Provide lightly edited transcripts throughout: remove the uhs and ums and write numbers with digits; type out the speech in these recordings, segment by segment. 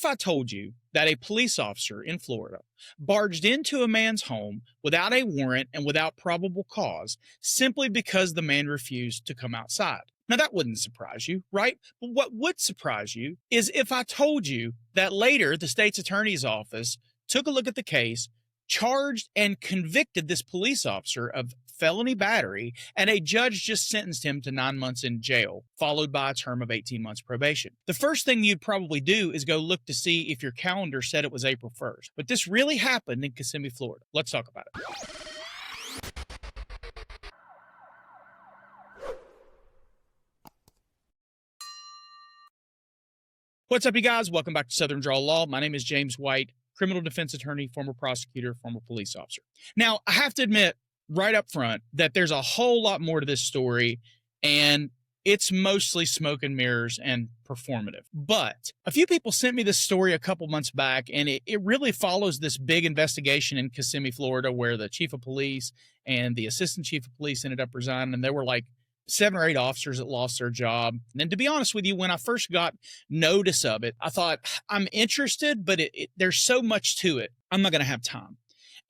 if I told you that a police officer in Florida barged into a man's home without a warrant and without probable cause simply because the man refused to come outside? Now, that wouldn't surprise you, right? But what would surprise you is if I told you that later the state's attorney's office took a look at the case, charged and convicted this police officer of felony battery, and a judge just sentenced him to 9 months in jail, followed by a term of 18 months probation. The first thing you'd probably do is go look to see if your calendar said it was April 1st. But this really happened in Kissimmee, Florida. Let's talk about it. What's up, you guys? Welcome back to Southern Draw Law. My name is James White, criminal defense attorney, former prosecutor, former police officer. Now, I have to admit right up front that there's a whole lot more to this story, and it's mostly smoke and mirrors and performative. But a few people sent me this story a couple months back, and it really follows this big investigation in Kissimmee, Florida, where the chief of police and the assistant chief of police ended up resigning, and there were like 7 or 8 officers that lost their job. And to be honest with you, when I first got notice of it, I thought, I'm interested, but there's so much to it, I'm not going to have time.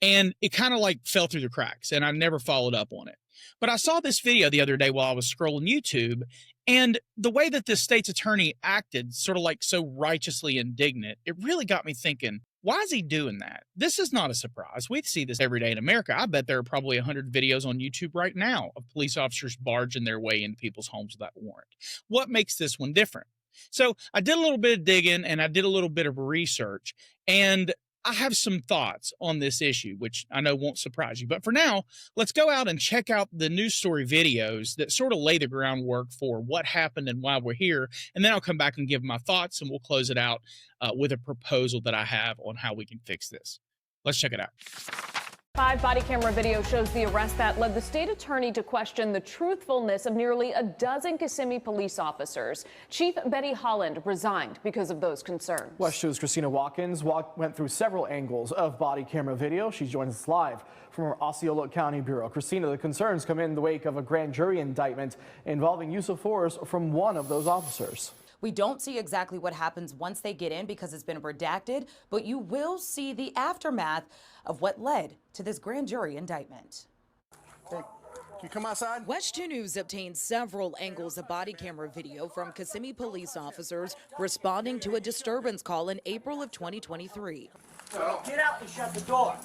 And it kind of like fell through the cracks, and I never followed up on it. But I saw this video the other day while I was scrolling YouTube, and the way that this state's attorney acted, sort of like so righteously indignant, it really got me thinking, why is he doing that? This is not a surprise. We see this every day in America. I bet there are probably 100 videos on YouTube right now of police officers barging their way into people's homes without a warrant. What makes this one different? So I did a little bit of digging, and I did a little bit of research, and I have some thoughts on this issue, which I know won't surprise you. But for now, let's go out and check out the news story videos that sort of lay the groundwork for what happened and why we're here. And then I'll come back and give my thoughts, and we'll close it out with a proposal that I have on how we can fix this. Let's check it out. 5 body camera video shows the arrest that led the state attorney to question the truthfulness of nearly a dozen Kissimmee police officers. Chief Betty Holland resigned because of those concerns. West 2's Christina Watkins went through several angles of body camera video. She joins us live from our Osceola County Bureau. Christina, the concerns come in the wake of a grand jury indictment involving use of force from one of those officers. We don't see exactly what happens once they get in because it's been redacted, but you will see the aftermath of what led to this grand jury indictment. Hey, can you come outside? West 2 News obtained several angles of body camera video from Kissimmee police officers responding to a disturbance call in April of 2023. Get out and shut the door.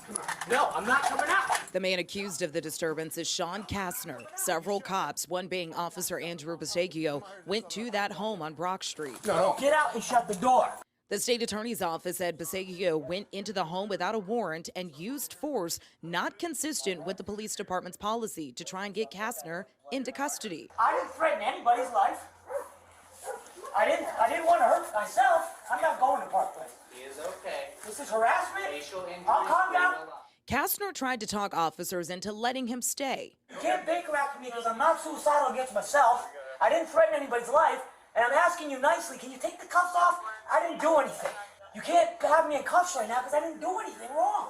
No, I'm not coming out. The man accused of the disturbance is Sean Kastner. Several cops, one being Officer Andrew Beseggio, went to that home on Brock Street. No, get out and shut the door. The state attorney's office said Beseggio went into the home without a warrant and used force not consistent with the police department's policy to try and get Kastner into custody. I didn't threaten anybody's life. I didn't want to hurt myself. I'm not going to Park Place. He is okay. This is harassment. I'll calm down. Kastner tried to talk officers into letting him stay. You can't baker after me because I'm not suicidal against myself. I didn't threaten anybody's life, and I'm asking you nicely, can you take the cuffs off? I didn't do anything. You can't have me in cuffs right now because I didn't do anything wrong.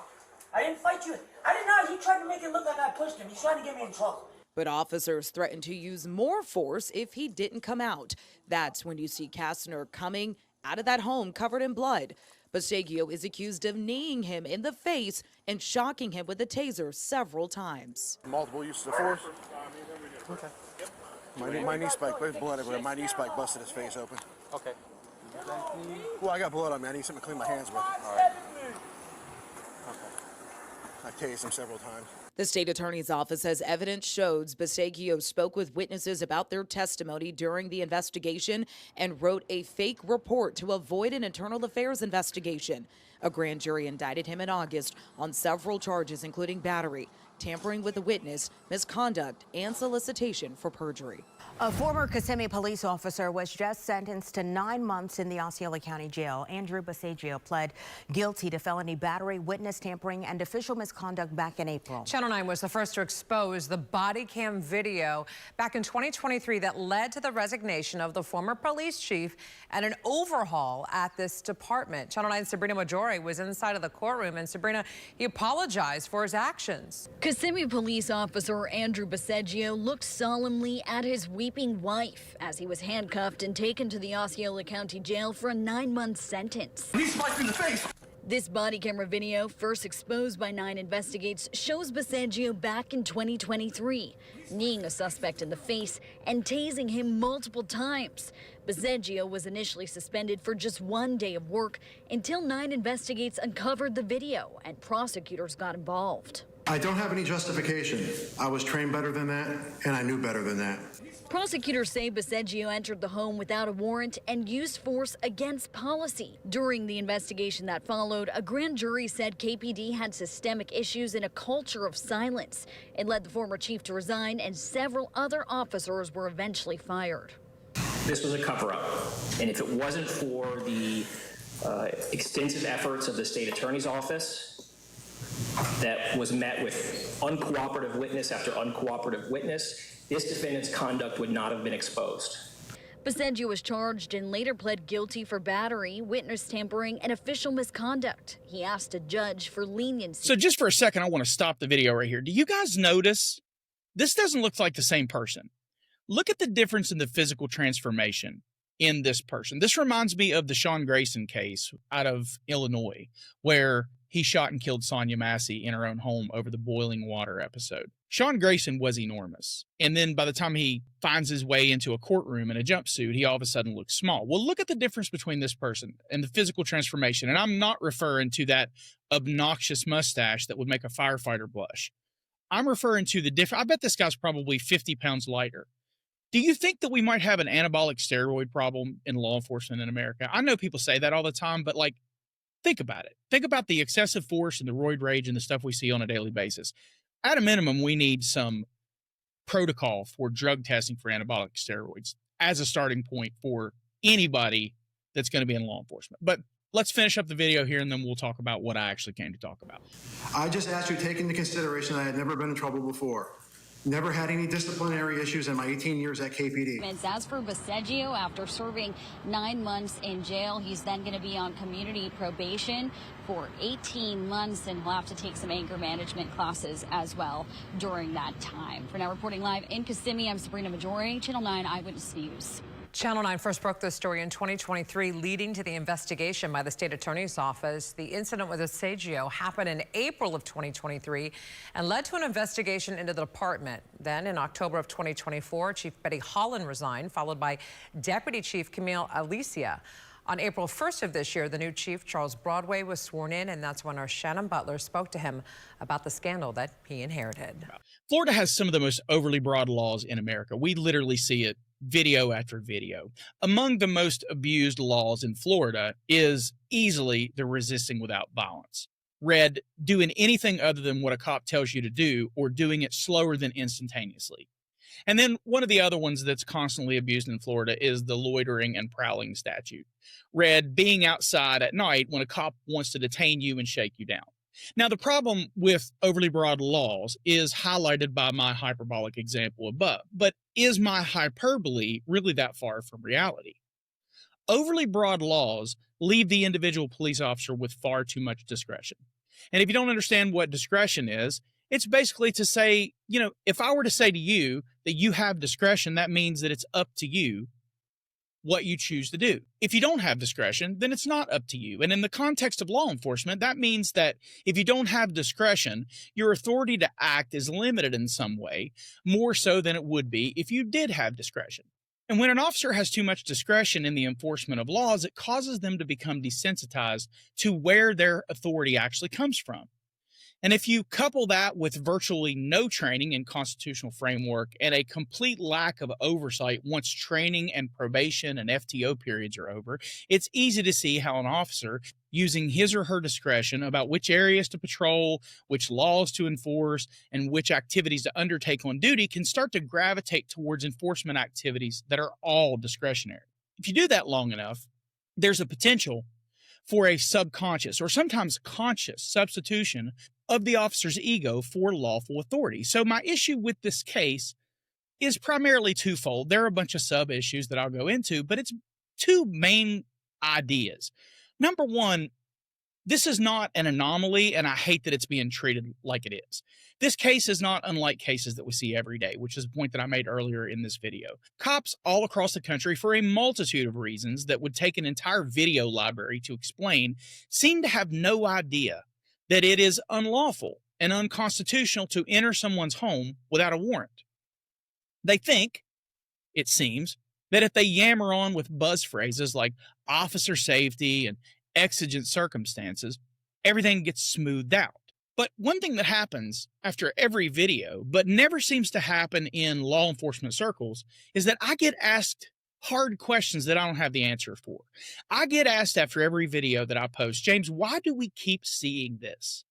I didn't fight you. I didn't know. He tried to make it look like I pushed him. He's trying to get me in trouble. But officers threatened to use more force if he didn't come out. That's when you see Kastner coming out of that home covered in blood. Beseggio is accused of kneeing him in the face and shocking him with a taser several times. Multiple uses of force. Okay. My knee spike, there's blood everywhere. My knee spike busted his face open. Okay. Well, I got blood on me. I need something to clean my hands with. All right. Okay. I tased him several times. The state attorney's office says evidence shows Beseggio spoke with witnesses about their testimony during the investigation and wrote a fake report to avoid an internal affairs investigation. A grand jury indicted him in August on several charges, including battery, tampering with a witness, misconduct, and solicitation for perjury. A former Kissimmee police officer was just sentenced to 9 months in the Osceola County Jail. Andrew Beseggio pled guilty to felony battery, witness tampering, and official misconduct back in April. Channel 9 was the first to expose the body cam video back in 2023 that led to the resignation of the former police chief and an overhaul at this department. Channel 9's Sabrina Majori was inside of the courtroom, and Sabrina, he apologized for his actions. Kissimmee police officer Andrew Beseggio looked solemnly at his weeping wife as he was handcuffed and taken to the Osceola County Jail for a 9-month sentence. He's spiked in the face. This body camera video, first exposed by 9 Investigates, shows Beseggio back in 2023, kneeing a suspect in the face and tasing him multiple times. Beseggio was initially suspended for just 1 day of work until 9 Investigates uncovered the video and prosecutors got involved. I don't have any justification. I was trained better than that, and I knew better than that. Prosecutors say Beseggio entered the home without a warrant and used force against policy. During the investigation that followed, a grand jury said KPD had systemic issues and a culture of silence. It led the former chief to resign, and several other officers were eventually fired. This was a cover-up, and if it wasn't for the extensive efforts of the state attorney's office that was met with uncooperative witness after uncooperative witness, this defendant's conduct would not have been exposed. Beseggio was charged and later pled guilty for battery, witness tampering, and official misconduct. He asked a judge for leniency. So just for a second, I want to stop the video right here. Do you guys notice this doesn't look like the same person? Look at the difference in the physical transformation in this person. This reminds me of the Sean Grayson case out of Illinois, where he shot and killed Sonia Massey in her own home over the boiling water episode. Sean Grayson was enormous. And then by the time he finds his way into a courtroom in a jumpsuit, he all of a sudden looks small. Well, look at the difference between this person and the physical transformation. And I'm not referring to that obnoxious mustache that would make a firefighter blush. I'm referring to the different. I bet this guy's probably 50 pounds lighter. Do you think that we might have an anabolic steroid problem in law enforcement in America? I know people say that all the time, but like, think about it. Think about the excessive force and the roid rage and the stuff we see on a daily basis. At a minimum, we need some protocol for drug testing for anabolic steroids as a starting point for anybody that's going to be in law enforcement. But let's finish up the video here, and then we'll talk about what I actually came to talk about. I just asked you to take into consideration that I had never been in trouble before. Never had any disciplinary issues in my 18 years at KPD. As for Beseggio, after serving 9 months in jail, he's then going to be on community probation for 18 months, and he'll have to take some anger management classes as well during that time. For now, reporting live in Kissimmee, I'm Sabrina Majore, Channel 9 Eyewitness News. Channel 9 first broke this story in 2023, leading to the investigation by the state attorney's office. The incident with Beseggio happened in April of 2023 and led to an investigation into the department. Then in October of 2024, Chief Betty Holland resigned, followed by Deputy Chief Camille Alicia. On April 1st of this year, the new chief, Charles Broadway, was sworn in, and that's when our Shannon Butler spoke to him about the scandal that he inherited. Florida has some of the most overly broad laws in America. We literally see it video after video. Among the most abused laws in Florida is easily the resisting without violence. Read, doing anything other than what a cop tells you to do or doing it slower than instantaneously. And then one of the other ones that's constantly abused in Florida is the loitering and prowling statute. Read, being outside at night when a cop wants to detain you and shake you down. Now, the problem with overly broad laws is highlighted by my hyperbolic example above, but is my hyperbole really that far from reality? Overly broad laws leave the individual police officer with far too much discretion. And if you don't understand what discretion is, it's basically to say, you know, if I were to say to you that you have discretion, that means that it's up to you what you choose to do. If you don't have discretion, then it's not up to you. And in the context of law enforcement, that means that if you don't have discretion, your authority to act is limited in some way, more so than it would be if you did have discretion. And when an officer has too much discretion in the enforcement of laws, it causes them to become desensitized to where their authority actually comes from. And if you couple that with virtually no training in constitutional framework and a complete lack of oversight once training and probation and FTO periods are over, it's easy to see how an officer, using his or her discretion about which areas to patrol, which laws to enforce, and which activities to undertake on duty, can start to gravitate towards enforcement activities that are all discretionary. If you do that long enough, there's a potential for a subconscious or sometimes conscious substitution of the officer's ego for lawful authority. So my issue with this case is primarily twofold. There are a bunch of sub-issues that I'll go into, but it's two main ideas. Number one, This is not an anomaly, and I hate that it's being treated like it is. This case is not unlike cases that we see every day, which is a point that I made earlier in this video. Cops all across the country, for a multitude of reasons that would take an entire video library to explain, seem to have no idea that it is unlawful and unconstitutional to enter someone's home without a warrant. They think, it seems, that if they yammer on with buzz phrases like officer safety and exigent circumstances, everything gets smoothed out. But one thing that happens after every video, but never seems to happen in law enforcement circles, is that I get asked hard questions that I don't have the answer for. I get asked after every video that I post, James, why do we keep seeing this?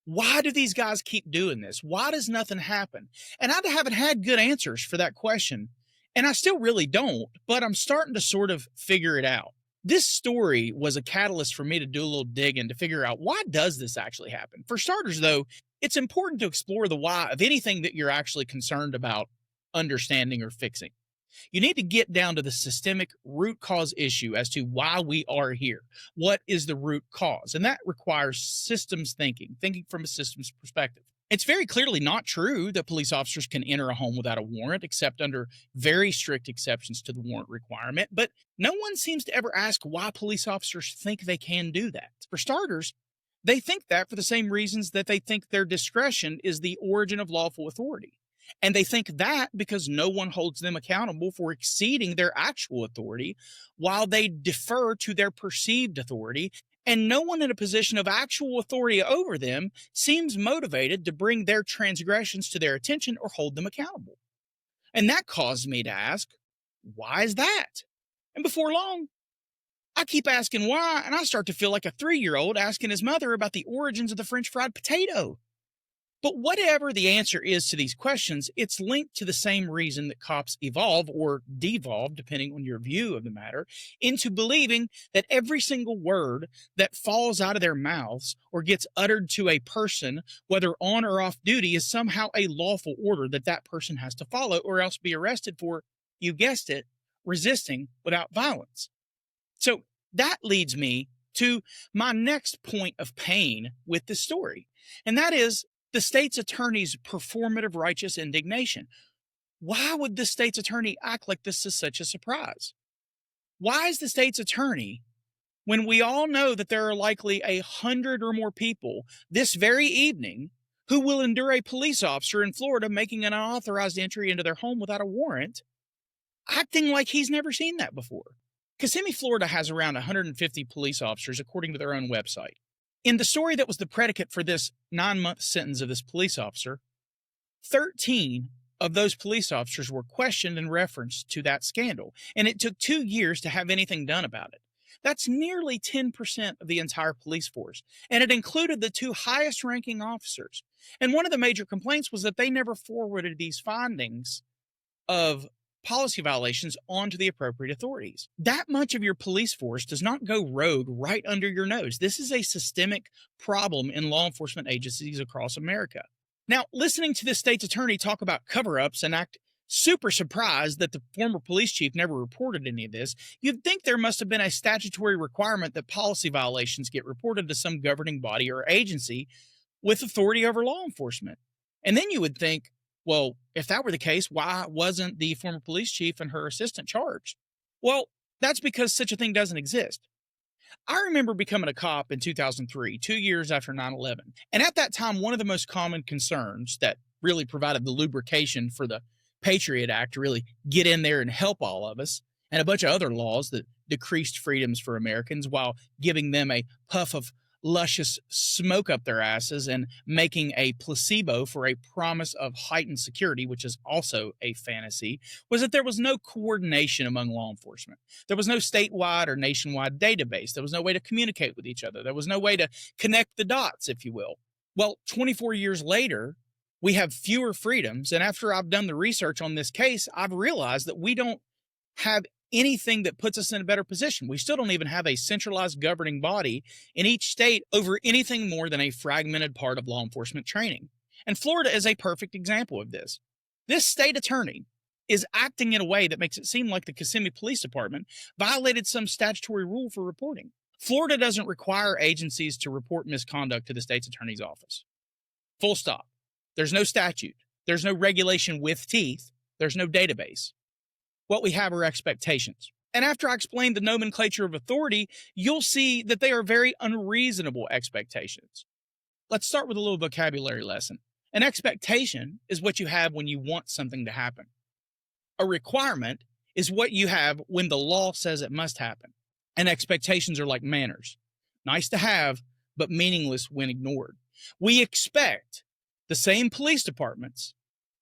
Why do these guys keep doing this? Why does nothing happen? And I haven't had good answers for that question, and I still really don't, but I'm starting to sort of figure it out. This story was a catalyst for me to do a little digging to figure out, why does this actually happen? For starters, though, it's important to explore the why of anything that you're actually concerned about understanding or fixing. You need to get down to the systemic root cause issue as to why we are here. What is the root cause? And that requires systems thinking from a systems perspective. It's very clearly not true that police officers can enter a home without a warrant, except under very strict exceptions to the warrant requirement. But no one seems to ever ask why police officers think they can do that. For starters, they think that for the same reasons that they think their discretion is the origin of lawful authority. And they think that because no one holds them accountable for exceeding their actual authority, while they defer to their perceived authority, and no one in a position of actual authority over them seems motivated to bring their transgressions to their attention or hold them accountable. And that caused me to ask, why is that? And before long, I keep asking why, and I start to feel like a 3-year-old asking his mother about the origins of the French fried potato. But whatever the answer is to these questions, it's linked to the same reason that cops evolve or devolve, depending on your view of the matter, into believing that every single word that falls out of their mouths or gets uttered to a person, whether on or off duty, is somehow a lawful order that that person has to follow or else be arrested for, you guessed it, resisting without violence. So that leads me to my next point of pain with the story, and that is the state's attorney's performative righteous indignation. Why would the state's attorney act like this is such a surprise? Why is the state's attorney, when we all know that there are likely 100 or more people this very evening who will endure a police officer in Florida making an unauthorized entry into their home without a warrant, acting like he's never seen that before? Kissimmee, Florida has around 150 police officers, according to their own website. In the story that was the predicate for this 9-month sentence of this police officer, 13 of those police officers were questioned in reference to that scandal, and it took 2 years to have anything done about it. That's nearly 10% of the entire police force, and it included the 2 highest-ranking officers. And one of the major complaints was that they never forwarded these findings of policy violations onto the appropriate authorities. That much of your police force does not go rogue right under your nose. This is a systemic problem in law enforcement agencies across America. Now, listening to this state's attorney talk about cover-ups and act super surprised that the former police chief never reported any of this, you'd think there must have been a statutory requirement that policy violations get reported to some governing body or agency with authority over law enforcement. And then you would think, well, if that were the case, why wasn't the former police chief and her assistant charged? Well, that's because such a thing doesn't exist. I remember becoming a cop in 2003, 2 years after 9/11. And at that time, one of the most common concerns that really provided the lubrication for the Patriot Act to really get in there and help all of us, and a bunch of other laws that decreased freedoms for Americans while giving them a puff of luscious smoke up their asses and making a placebo for a promise of heightened security, which is also a fantasy, was that there was no coordination among law enforcement. There was no statewide or nationwide database. There was no way to communicate with each other. There was no way to connect the dots, if you will. Well, 24 years later, we have fewer freedoms. And after I've done the research on this case, I've realized that we don't have anything that puts us in a better position. We still don't even have a centralized governing body in each state over anything more than a fragmented part of law enforcement training. And Florida is a perfect example of this. This state attorney is acting in a way that makes it seem like the Kissimmee Police Department violated some statutory rule for reporting. Florida doesn't require agencies to report misconduct to the state's attorney's office. Full stop. There's no statute. There's no regulation with teeth. There's no database. What we have are expectations. And after I explain the nomenclature of authority, you'll see that they are very unreasonable expectations. Let's start with a little vocabulary lesson. An expectation is what you have when you want something to happen. A requirement is what you have when the law says it must happen. And expectations are like manners. Nice to have, but meaningless when ignored. We expect the same police departments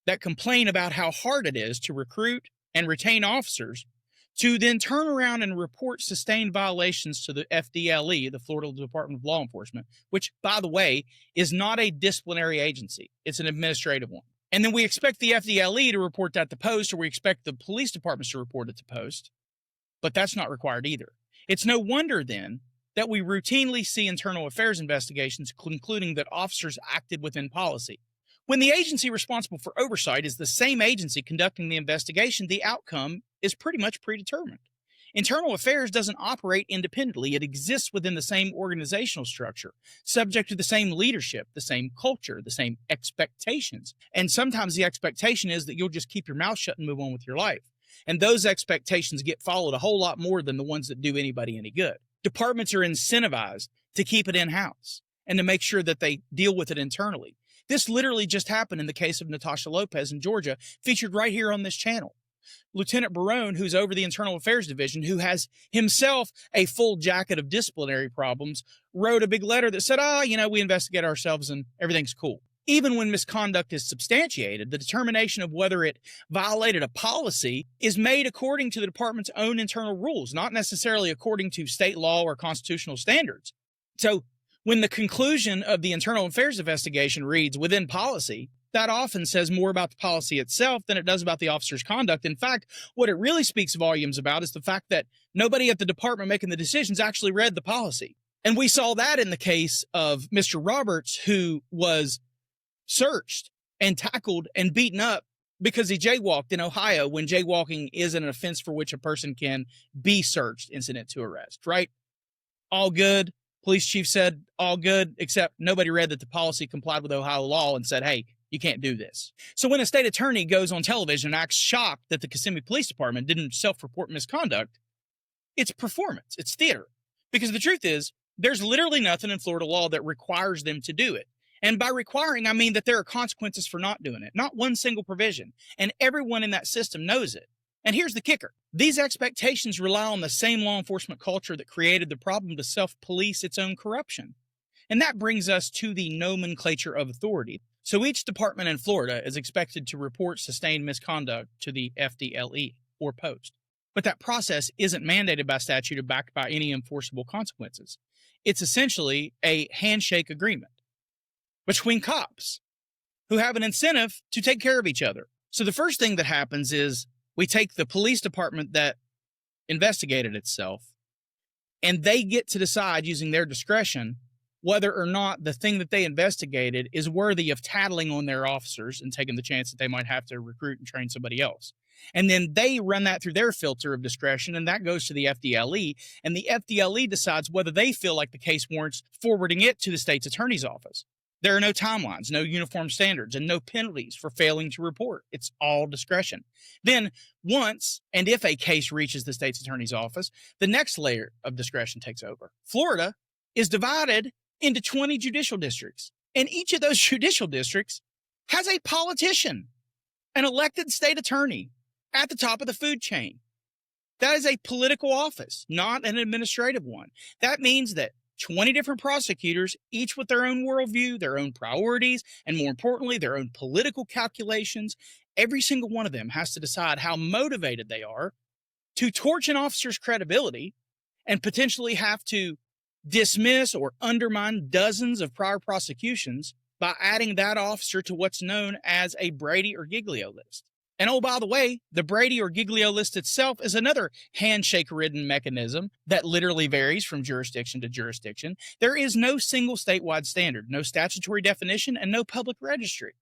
that complain about how hard it is to recruit and retain officers to then turn around and report sustained violations to the FDLE, the Florida Department of Law Enforcement, which, by the way, is not a disciplinary agency. It's an administrative one. And then we expect the FDLE to report that to Post, or we expect the police departments to report it to Post. But that's not required either. It's no wonder, then, that we routinely see internal affairs investigations concluding that officers acted within policy. When the agency responsible for oversight is the same agency conducting the investigation, the outcome is pretty much predetermined. Internal affairs doesn't operate independently. It exists within the same organizational structure, subject to the same leadership, the same culture, the same expectations. And sometimes the expectation is that you'll just keep your mouth shut and move on with your life. And those expectations get followed a whole lot more than the ones that do anybody any good. Departments are incentivized to keep it in-house and to make sure that they deal with it internally. This literally just happened in the case of Natasha Lopez in Georgia, featured right here on this channel. Lieutenant Barone, who's over the Internal Affairs Division, who has himself a full jacket of disciplinary problems, wrote a big letter that said, we investigate ourselves and everything's cool. Even when misconduct is substantiated, the determination of whether it violated a policy is made according to the department's own internal rules, not necessarily according to state law or constitutional standards. So when the conclusion of the internal affairs investigation reads within policy, that often says more about the policy itself than it does about the officer's conduct. In fact, what it really speaks volumes about is the fact that nobody at the department making the decisions actually read the policy. And we saw that in the case of Mr. Roberts, who was searched and tackled and beaten up because he jaywalked in Ohio, when jaywalking is an offense for which a person can be searched incident to arrest, right? All good. Police chief said all good, except nobody read that the policy complied with Ohio law and said, hey, you can't do this. So when a state attorney goes on television and acts shocked that the Kissimmee Police Department didn't self-report misconduct, it's performance, it's theater. Because the truth is, there's literally nothing in Florida law that requires them to do it. And by requiring, I mean that there are consequences for not doing it, not one single provision. And everyone in that system knows it. And here's the kicker. These expectations rely on the same law enforcement culture that created the problem to self-police its own corruption. And that brings us to the nomenclature of authority. So each department in Florida is expected to report sustained misconduct to the FDLE or Post. But that process isn't mandated by statute or backed by any enforceable consequences. It's essentially a handshake agreement between cops who have an incentive to take care of each other. So the first thing that happens is we take the police department that investigated itself, and they get to decide using their discretion whether or not the thing that they investigated is worthy of tattling on their officers and taking the chance that they might have to recruit and train somebody else. And then they run that through their filter of discretion, and that goes to the FDLE, and the FDLE decides whether they feel like the case warrants forwarding it to the state's attorney's office. There are no timelines, no uniform standards, and no penalties for failing to report. It's all discretion. Then, once and if a case reaches the state's attorney's office, the next layer of discretion takes over. Florida is divided into 20 judicial districts, and each of those judicial districts has a politician, an elected state attorney at the top of the food chain. That is a political office, not an administrative one. That means that 20 different prosecutors, each with their own worldview, their own priorities, and more importantly, their own political calculations. Every single one of them has to decide how motivated they are to torch an officer's credibility and potentially have to dismiss or undermine dozens of prior prosecutions by adding that officer to what's known as a Brady or Giglio list. And oh, by the way, the Brady or Giglio list itself is another handshake-ridden mechanism that literally varies from jurisdiction to jurisdiction. There is no single statewide standard, no statutory definition, and no public registry.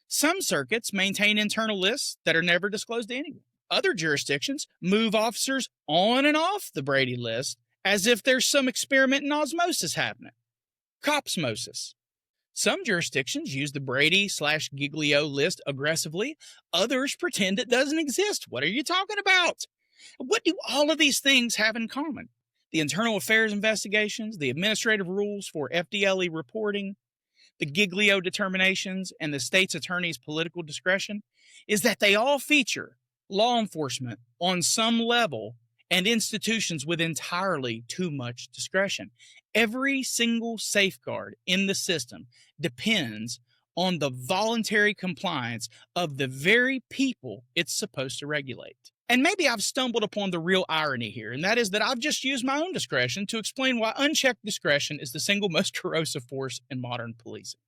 Some circuits maintain internal lists that are never disclosed to anyone. Other jurisdictions move officers on and off the Brady list as if there's some experiment in osmosis happening. Copsmosis. Some jurisdictions use the Brady/Giglio list aggressively. Others pretend it doesn't exist. What are you talking about? What do all of these things have in common? The internal affairs investigations, the administrative rules for FDLE reporting, the Giglio determinations, and the state's attorney's political discretion is that they all feature law enforcement on some level and institutions with entirely too much discretion. Every single safeguard in the system depends on the voluntary compliance of the very people it's supposed to regulate. And maybe I've stumbled upon the real irony here, and that is that I've just used my own discretion to explain why unchecked discretion is the single most corrosive force in modern policing.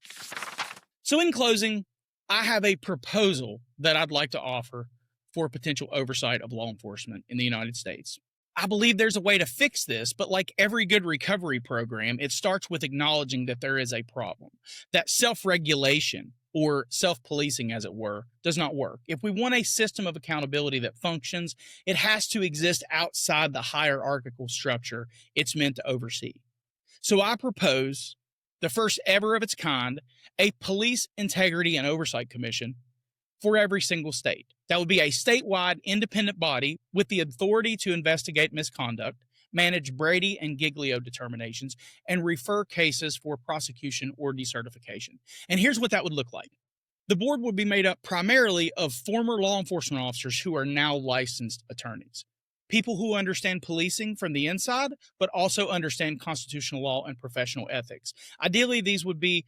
So in closing, I have a proposal that I'd like to offer for potential oversight of law enforcement in the United States. I believe there's a way to fix this, but like every good recovery program, it starts with acknowledging that there is a problem, that self-regulation, or self-policing, as it were, does not work. If we want a system of accountability that functions, it has to exist outside the hierarchical structure it's meant to oversee. So I propose, the first ever of its kind, a Police Integrity and Oversight Commission for every single state. That would be a statewide independent body with the authority to investigate misconduct, manage Brady and Giglio determinations, and refer cases for prosecution or decertification. And here's what that would look like. The board would be made up primarily of former law enforcement officers who are now licensed attorneys. People who understand policing from the inside, but also understand constitutional law and professional ethics. Ideally, these would be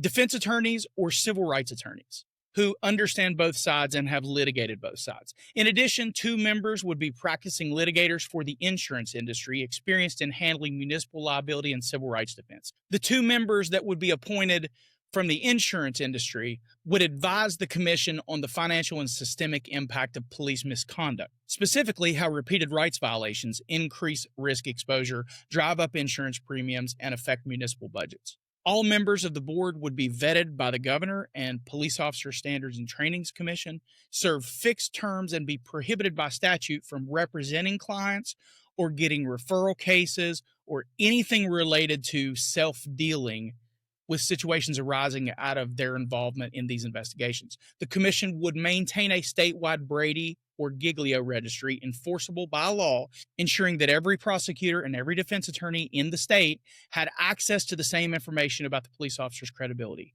defense attorneys or civil rights attorneys who understand both sides and have litigated both sides. In addition, 2 members would be practicing litigators for the insurance industry, experienced in handling municipal liability and civil rights defense. The 2 members that would be appointed from the insurance industry would advise the commission on the financial and systemic impact of police misconduct, specifically how repeated rights violations increase risk exposure, drive up insurance premiums, and affect municipal budgets. All members of the board would be vetted by the governor and Police Officer Standards and Trainings Commission, serve fixed terms, and be prohibited by statute from representing clients or getting referral cases or anything related to self-dealing with situations arising out of their involvement in these investigations. The commission would maintain a statewide Brady or Giglio registry enforceable by law, ensuring that every prosecutor and every defense attorney in the state had access to the same information about the police officer's credibility.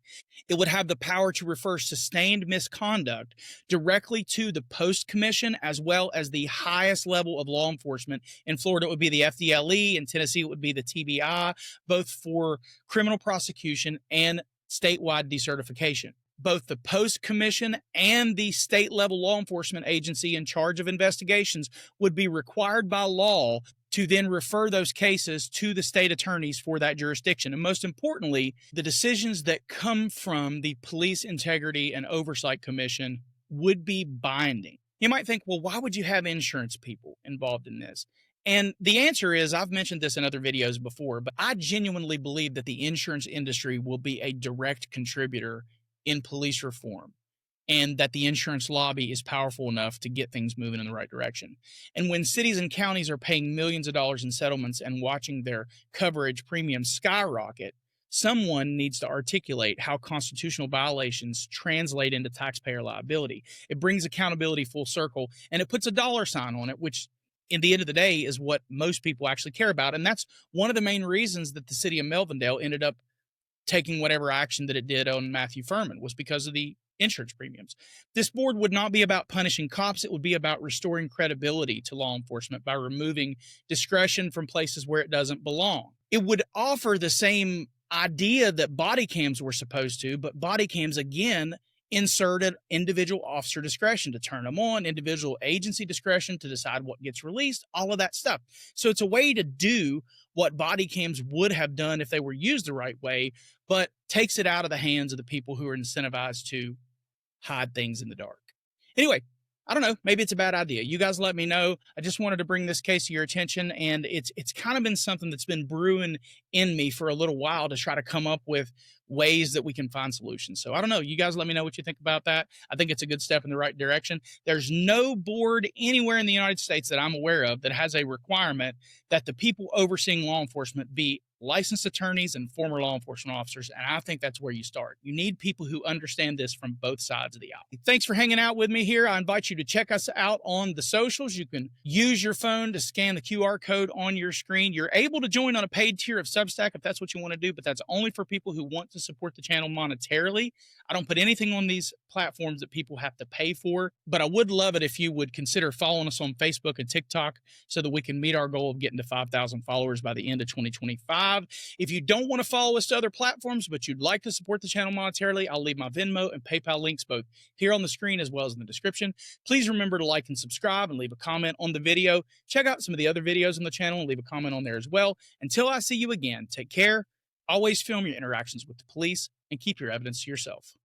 It would have the power to refer sustained misconduct directly to the post commission as well as the highest level of law enforcement. In Florida, it would be the FDLE. In Tennessee, it would be the TBI, both for criminal prosecution and statewide decertification. Both the post commission and the state level law enforcement agency in charge of investigations would be required by law to then refer those cases to the state attorneys for that jurisdiction. And most importantly, the decisions that come from the Police Integrity and Oversight Commission would be binding. You might think, well, why would you have insurance people involved in this? And the answer is, I've mentioned this in other videos before, but I genuinely believe that the insurance industry will be a direct contributor in police reform, and that the insurance lobby is powerful enough to get things moving in the right direction. And when cities and counties are paying millions of dollars in settlements and watching their coverage premiums skyrocket, someone needs to articulate how constitutional violations translate into taxpayer liability. It brings accountability full circle, and it puts a dollar sign on it, which in the end of the day is what most people actually care about. And that's one of the main reasons that the city of Melvindale ended up taking whatever action that it did on Matthew Furman, was because of the insurance premiums. This board would not be about punishing cops. It would be about restoring credibility to law enforcement by removing discretion from places where it doesn't belong. It would offer the same idea that body cams were supposed to, but body cams, again, inserted individual officer discretion to turn them on, individual agency discretion to decide what gets released, all of that stuff. So it's a way to do what body cams would have done if they were used the right way, but takes it out of the hands of the people who are incentivized to hide things in the dark. Anyway, I don't know, maybe it's a bad idea. You guys let me know. I just wanted to bring this case to your attention, and it's kind of been something that's been brewing in me for a little while to try to come up with ways that we can find solutions. So I don't know. You guys let me know what you think about that. I think it's a good step in the right direction. There's no board anywhere in the United States that I'm aware of that has a requirement that the people overseeing law enforcement be licensed attorneys and former law enforcement officers, and I think that's where you start. You need people who understand this from both sides of the aisle. Thanks for hanging out with me here. I invite you to check us out on the socials. You can use your phone to scan the QR code on your screen. You're able to join on a paid tier of Substack if that's what you want to do, but that's only for people who want to support the channel monetarily. I don't put anything on these platforms that people have to pay for, but I would love it if you would consider following us on Facebook and TikTok so that we can meet our goal of getting to 5,000 followers by the end of 2025. If you don't want to follow us to other platforms, but you'd like to support the channel monetarily, I'll leave my Venmo and PayPal links both here on the screen as well as in the description. Please remember to like and subscribe and leave a comment on the video. Check out some of the other videos on the channel and leave a comment on there as well. Until I see you again, take care, always film your interactions with the police, and keep your evidence to yourself.